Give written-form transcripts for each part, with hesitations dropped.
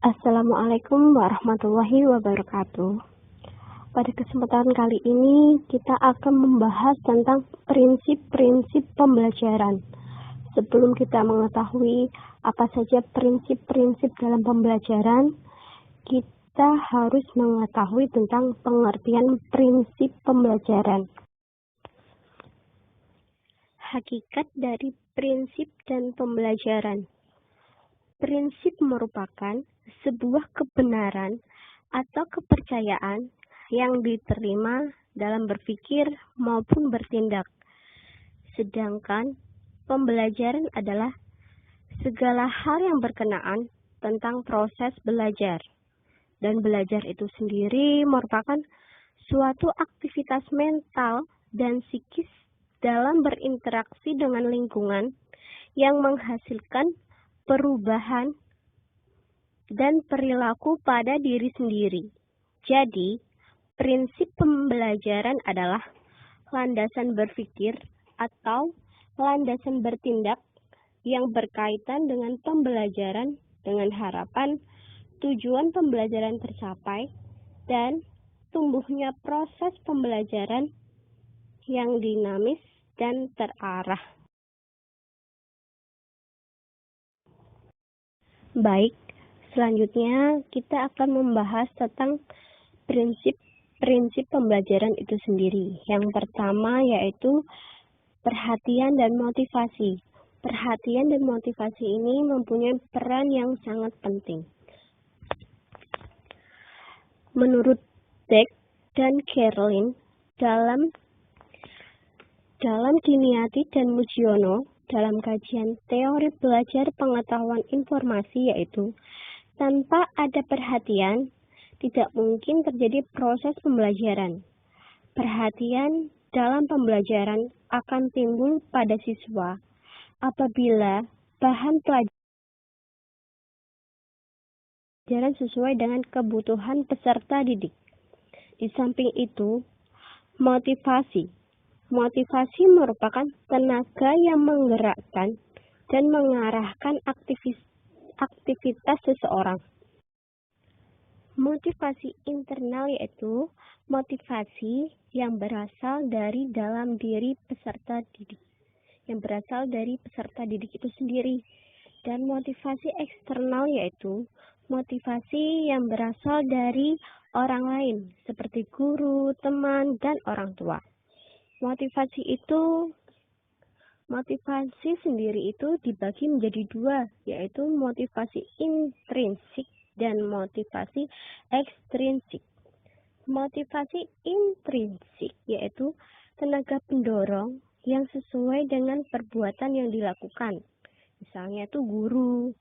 Assalamualaikum warahmatullahi wabarakatuh. Pada kesempatan kali ini, kita akan membahas tentang prinsip-prinsip pembelajaran. Sebelum kita mengetahui apa saja prinsip-prinsip dalam pembelajaran, kita harus mengetahui tentang pengertian prinsip pembelajaran. Hakikat dari prinsip dan pembelajaran. Prinsip merupakan sebuah kebenaran atau kepercayaan yang diterima dalam berpikir maupun bertindak. Sedangkan pembelajaran adalah segala hal yang berkenaan tentang proses belajar. Dan belajar itu sendiri merupakan suatu aktivitas mental dan psikis dalam berinteraksi dengan lingkungan yang menghasilkan perubahan dan perilaku pada diri sendiri. Jadi, prinsip pembelajaran adalah landasan berpikir atau landasan bertindak yang berkaitan dengan pembelajaran dengan harapan tujuan pembelajaran tercapai dan tumbuhnya proses pembelajaran yang dinamis dan terarah. Baik, selanjutnya kita akan membahas tentang prinsip pembelajaran itu sendiri. Yang pertama yaitu perhatian dan motivasi. Perhatian dan motivasi ini mempunyai peran yang sangat penting. Menurut Dek dan Caroline, dalam Dimiati dan Mujiono, dalam kajian teori belajar pengetahuan informasi yaitu tanpa ada perhatian, tidak mungkin terjadi proses pembelajaran. Perhatian dalam pembelajaran akan timbul pada siswa apabila bahan pelajaran sesuai dengan kebutuhan peserta didik. Di samping itu, motivasi merupakan tenaga yang menggerakkan dan mengarahkan aktivitas seseorang. Motivasi internal yaitu motivasi yang berasal dari dalam diri peserta didik. Yang berasal dari peserta didik itu sendiri. Dan motivasi eksternal yaitu motivasi yang berasal dari orang lain seperti guru, teman, dan orang tua. Motivasi sendiri itu dibagi menjadi dua, yaitu motivasi intrinsik dan motivasi ekstrinsik. Motivasi intrinsik yaitu tenaga pendorong yang sesuai dengan perbuatan yang dilakukan. Misalnya itu guru.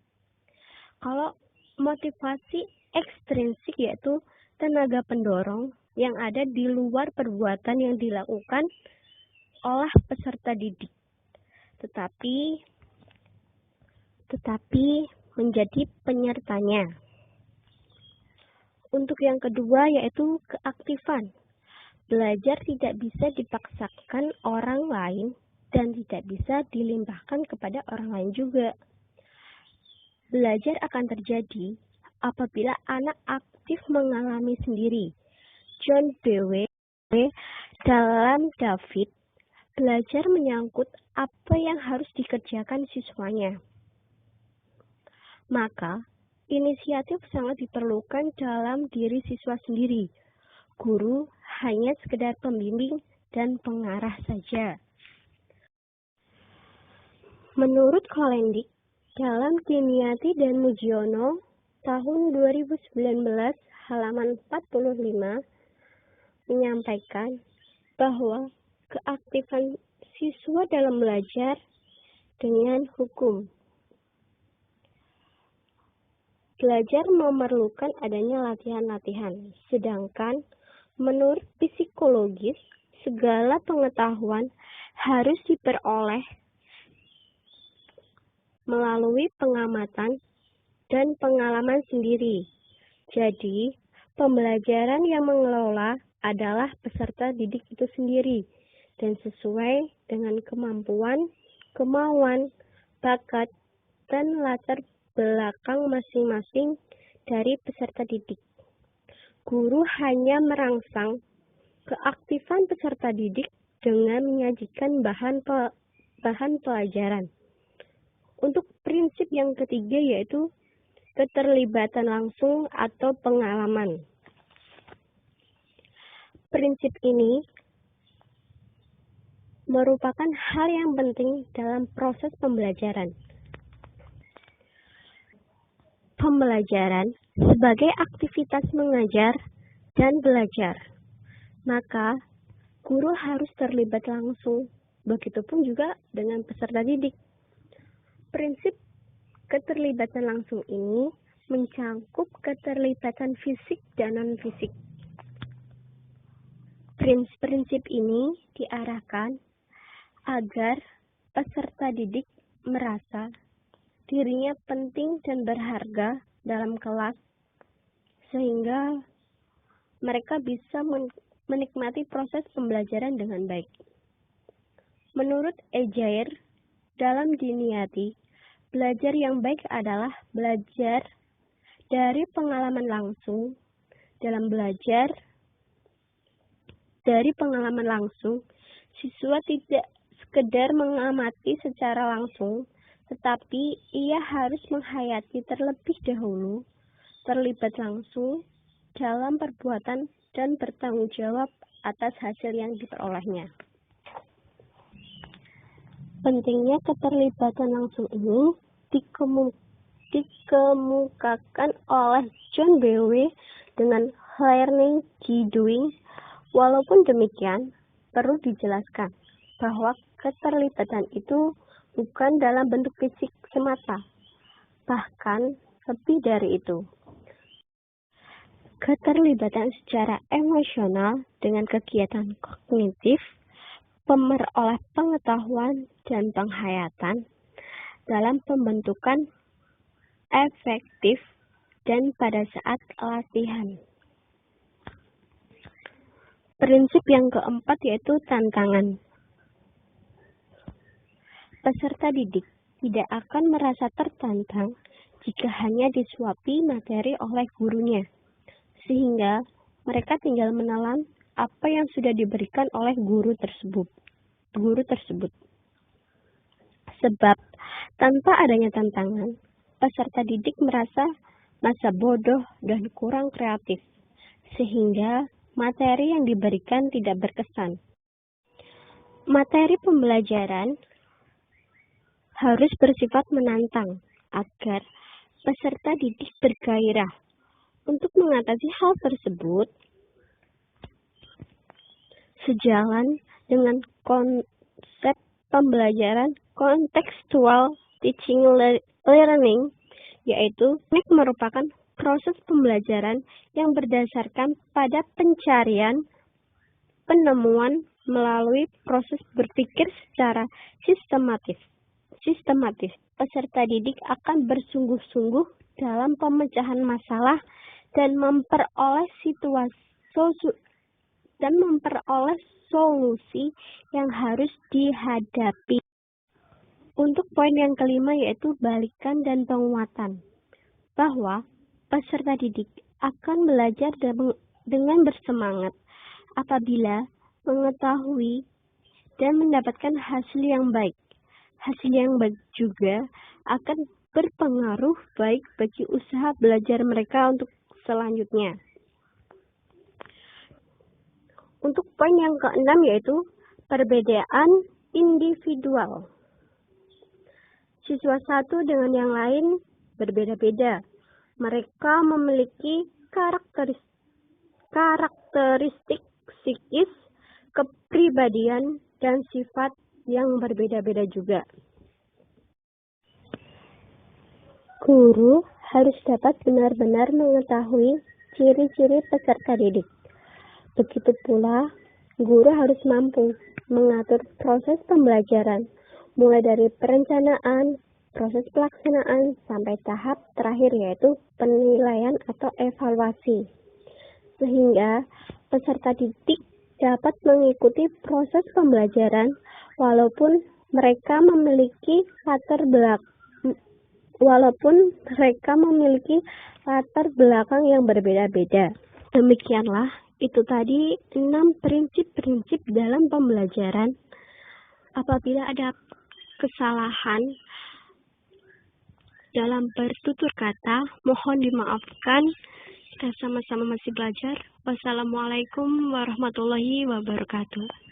Kalau motivasi ekstrinsik yaitu tenaga pendorong yang ada di luar perbuatan yang dilakukan oleh peserta didik. Tetapi menjadi penyertanya. Untuk yang kedua yaitu keaktifan. Belajar tidak bisa dipaksakan orang lain dan tidak bisa dilimpahkan kepada orang lain juga. Belajar akan terjadi apabila anak aktif mengalami sendiri. John B.W. dalam David, belajar menyangkut apa yang harus dikerjakan siswanya. Maka, inisiatif sangat diperlukan dalam diri siswa sendiri. Guru hanya sekedar pembimbing dan pengarah saja. Menurut Kolendik, dalam Dimiati dan Mujiono, tahun 2019, halaman 45, menyampaikan bahwa keaktifan siswa dalam belajar dengan hukum. Belajar memerlukan adanya latihan-latihan, sedangkan menurut psikologis, segala pengetahuan harus diperoleh melalui pengamatan dan pengalaman sendiri. Jadi, pembelajaran yang mengelola adalah peserta didik itu sendiri dan sesuai dengan kemampuan, kemauan, bakat, dan latar belakang masing-masing dari peserta didik. Guru hanya merangsang keaktifan peserta didik dengan menyajikan bahan pelajaran. Untuk prinsip yang ketiga yaitu keterlibatan langsung atau pengalaman. Prinsip ini merupakan hal yang penting dalam proses pembelajaran. Pembelajaran sebagai aktivitas mengajar dan belajar, maka guru harus terlibat langsung, begitupun juga dengan peserta didik. Prinsip keterlibatan langsung ini mencakup keterlibatan fisik dan non-fisik. Prinsip ini diarahkan agar peserta didik merasa dirinya penting dan berharga dalam kelas, sehingga mereka bisa menikmati proses pembelajaran dengan baik. Menurut Ejair, dalam diniati, belajar yang baik adalah belajar dari pengalaman langsung. Dalam belajar dari pengalaman langsung, siswa tidak sekedar mengamati secara langsung, tetapi ia harus menghayati terlebih dahulu, terlibat langsung dalam perbuatan dan bertanggung jawab atas hasil yang diperolehnya. Pentingnya keterlibatan langsung ini dikemukakan oleh John Dewey dengan learning by doing. Walaupun demikian, perlu dijelaskan bahwa keterlibatan itu bukan dalam bentuk fisik semata, bahkan lebih dari itu. Keterlibatan secara emosional dengan kegiatan kognitif, pemeroleh pengetahuan dan penghayatan dalam pembentukan efektif dan pada saat latihan. Prinsip yang keempat yaitu tantangan. Peserta didik tidak akan merasa tertantang jika hanya disuapi materi oleh gurunya, sehingga mereka tinggal menelan apa yang sudah diberikan oleh guru tersebut. Sebab tanpa adanya tantangan, peserta didik merasa bodoh dan kurang kreatif, sehingga materi yang diberikan tidak berkesan. Materi pembelajaran harus bersifat menantang agar peserta didik bergairah. Untuk mengatasi hal tersebut, sejalan dengan konsep pembelajaran contextual teaching learning, yaitu merupakan proses pembelajaran yang berdasarkan pada pencarian, penemuan melalui proses berpikir secara sistematis. Peserta didik akan bersungguh-sungguh dalam pemecahan masalah dan memperoleh solusi yang harus dihadapi. Untuk poin yang kelima yaitu balikan dan penguatan, bahwa peserta didik akan belajar dengan bersemangat apabila mengetahui dan mendapatkan hasil yang baik. Hasil yang baik juga akan berpengaruh baik bagi usaha belajar mereka untuk selanjutnya. Untuk poin yang keenam yaitu perbedaan individual. Siswa satu dengan yang lain berbeda-beda. Mereka memiliki karakteristik psikis, kepribadian, dan sifat yang berbeda-beda juga. Guru harus dapat benar-benar mengetahui ciri-ciri peserta didik. Begitu pula, guru harus mampu mengatur proses pembelajaran, mulai dari perencanaan, proses pelaksanaan, sampai tahap terakhir yaitu penilaian atau evaluasi. Sehingga peserta didik dapat mengikuti proses pembelajaran walaupun mereka memiliki walaupun mereka memiliki latar belakang yang berbeda-beda. Demikianlah, itu tadi 6 prinsip-prinsip dalam pembelajaran. Apabila ada kesalahan dalam bertutur kata, mohon dimaafkan. Kita sama-sama masih belajar. Wassalamualaikum warahmatullahi wabarakatuh.